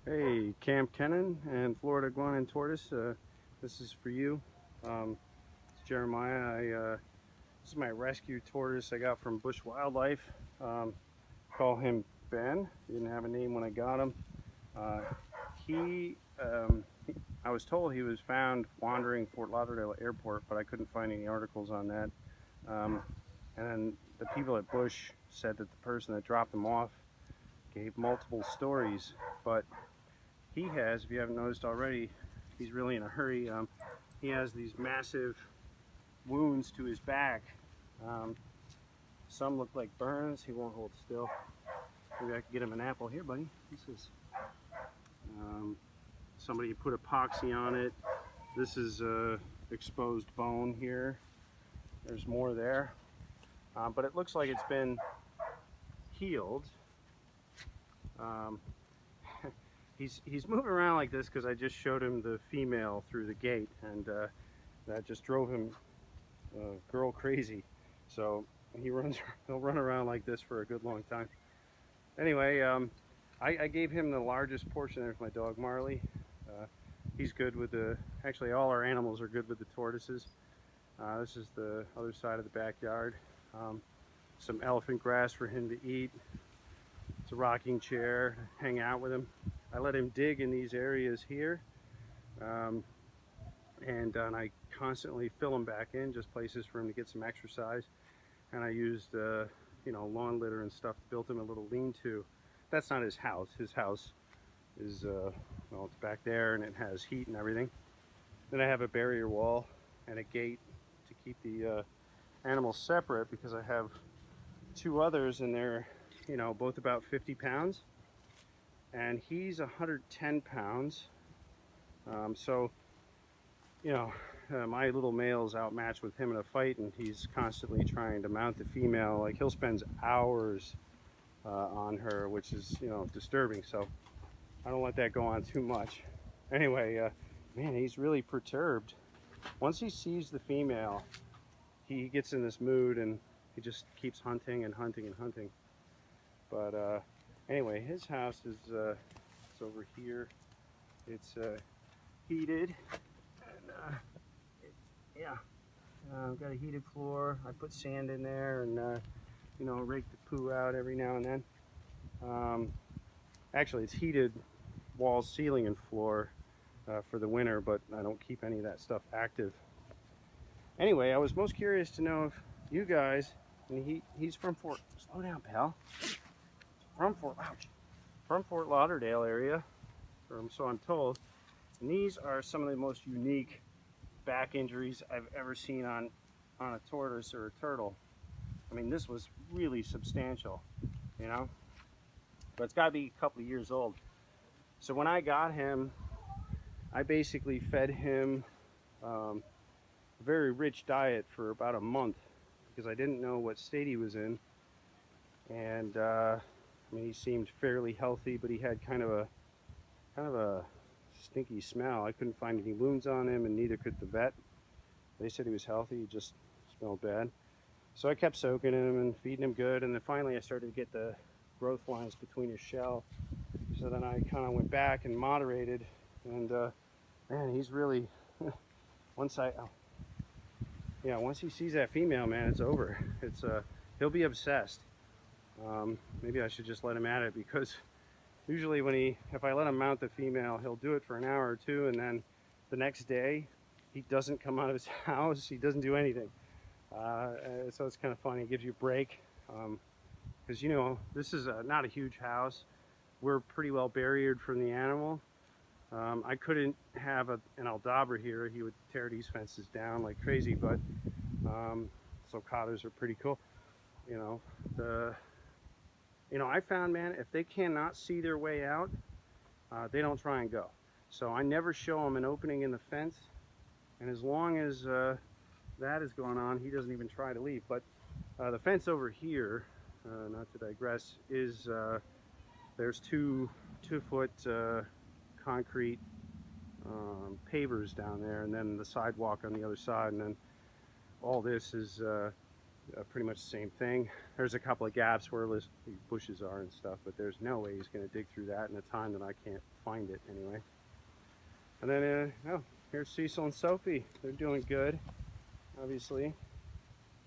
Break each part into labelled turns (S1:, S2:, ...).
S1: Hey, Camp Kennan and Florida Iguana and Tortoise. This is for you. It's Jeremiah. This is my rescue tortoise I got from Busch Wildlife. Call him Ben. He didn't have a name when I got him. Uh, he, I was told he was found wandering Fort Lauderdale Airport, but I couldn't find any articles on that. Um, and then the people at Busch said that the person that dropped him off gave multiple stories, but he has, if you haven't noticed already, he's really in a hurry. He has these massive wounds to his back. Um, some look like burns. He won't hold still. Maybe I could get him an apple. Here, buddy. This is somebody put epoxy on it. This is exposed bone here. There's more there, but it looks like it's been healed. Um, he's moving around like this because I just showed him the female through the gate, and that just drove him girl crazy. So he'll run around like this for a good long time. Anyway, I gave him the largest portion. There's my dog Marley. He's good with actually all our animals are good with the tortoises. This is the other side of the backyard. Some elephant grass for him to eat. It's a rocking chair, hang out with him. I let him dig in these areas here. And I constantly fill them back in, just places for him to get some exercise. And I used lawn litter and stuff, built him a little lean-to. That's not his house. His house is well, it's back there and it has heat and everything. Then I have a barrier wall and a gate to keep the animals separate, because I have two others and they're both about 50 pounds, and he's 110 pounds. So my little male's outmatched with him in a fight, and he's constantly trying to mount the female. Like, he'll spend hours on her, which is disturbing. So I don't let that go on too much. Anyway, man, he's really perturbed. Once he sees the female, he gets in this mood and he just keeps hunting and hunting and hunting. But anyway, his house is it's over here. It's heated. And yeah, I've got a heated floor. I put sand in there and rake the poo out every now and then. Actually, it's heated walls, ceiling, and floor for the winter, but I don't keep any of that stuff active. Anyway, I was most curious to know if you guys, and he's from slow down, pal. From Fort Lauderdale area, or so I'm told. And these are some of the most unique back injuries I've ever seen on a tortoise or a turtle. I mean, this was really substantial, but it's got to be a couple of years old. So when I got him, I basically fed him a very rich diet for about a month, because I didn't know what state he was in. And I mean, he seemed fairly healthy, but he had kind of a stinky smell. I couldn't find any wounds on him, and neither could the vet. They said he was healthy, he just smelled bad. So I kept soaking him and feeding him good, and then finally I started to get the growth lines between his shell. So then I kind of went back and moderated, and man, he's really once he sees that female, man, it's over. It's he'll be obsessed. Maybe I should just let him at it, because usually if I let him mount the female, he'll do it for an hour or two, and then the next day he doesn't come out of his house. He doesn't do anything. So it's kind of funny. It gives you a break, because this is not a huge house. We're pretty well barriered from the animal. I couldn't have an Aldabra here. He would tear these fences down like crazy, but sulcatas are pretty cool. I found, man, if they cannot see their way out, they don't try and go. So I never show them an opening in the fence, and as long as that is going on, he doesn't even try to leave. But the fence over here, not to digress, is there's 2-foot concrete pavers down there, and then the sidewalk on the other side, and then all this is pretty much the same thing. There's a couple of gaps where these bushes are and stuff, but there's no way he's going to dig through that in a time that I can't find it anyway. And then, oh, here's Cecil and Sophie. They're doing good, obviously.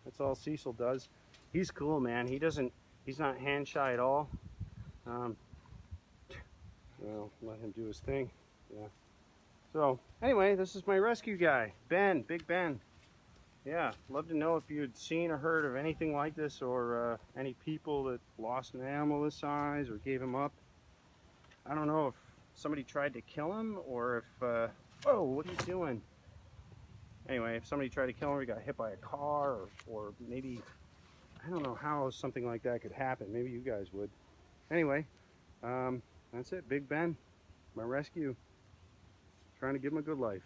S1: That's all Cecil does. He's cool, man. He's not hand shy at all. Well, let him do his thing. Yeah. So, anyway, this is my rescue guy, Ben, Big Ben. Yeah, love to know if you had seen or heard of anything like this, or any people that lost an animal this size or gave him up. I don't know if somebody tried to kill him, or if, oh, what are you doing? Anyway, if somebody tried to kill him, or he got hit by a car, or maybe, I don't know how something like that could happen. Maybe you guys would. Anyway, that's it, Big Ben, my rescue. Trying to give him a good life.